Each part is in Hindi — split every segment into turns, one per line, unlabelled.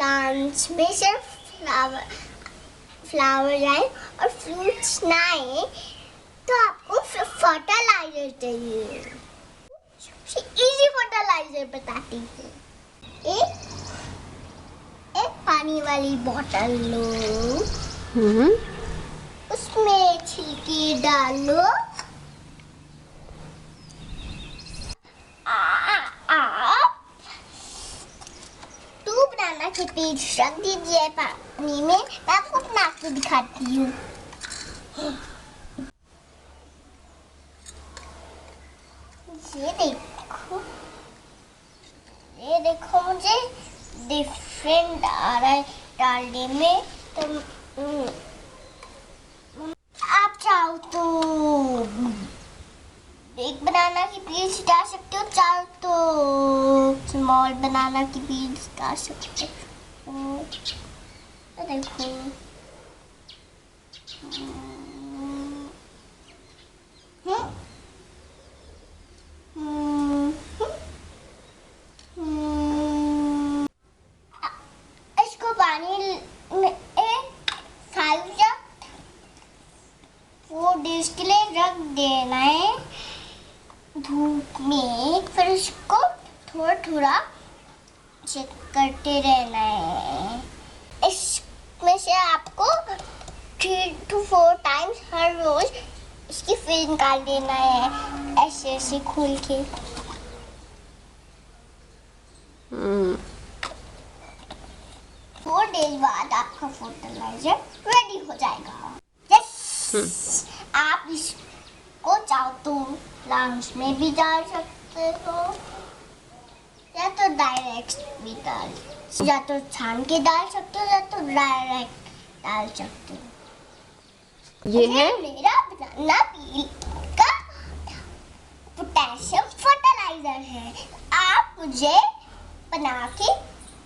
प्लांट्स में सिर्फ फ्लावर आए और फ्रूट्स ना आए तो आपको फर्टिलाइजर चाहिए। सबसे इजी फर्टिलाइजर बताती हूँ। एक पानी वाली बोतल लो, उसमें छिलके डालो, टू बनाना के पेज रख दीजिए पानी में। मैं आपको बना के दिखाती हूँ। ये देखो मुझे डिफरेंट आ रहा है डालने में। तो आप चाहो तो एक बनाना की पीस डाल सकते हो, चाहो तो स्मॉल बनाना की पीस डाल सकते हो। तो देखो इसको पानी में 5 या 4 डेज के लिए रख देना है धूप में। फिर इसको थोड़ा थोड़ा चेक करते रहना है। इसमें से आपको 3 to 4 टाइम्स हर रोज इसकी फिर निकाल देना है, ऐसे ऐसे खोल के। 4 डेज बाद आपका फर्टिलाइजर रेडी हो जाएगा। यस, आप इसको चाहो तो प्लांट्स में भी डाल सकते हो या तो डायरेक्ट भी या तो छान के डाल सकते हो या तो डायरेक्ट डाल सकते हो।
ये है
मेरा बनाना पील का पोटेशियम फर्टिलाइजर है। आप मुझे बना के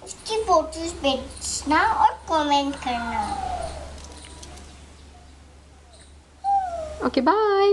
उसकी फोटोज भेजना और कमेंट करना।
Okay bye.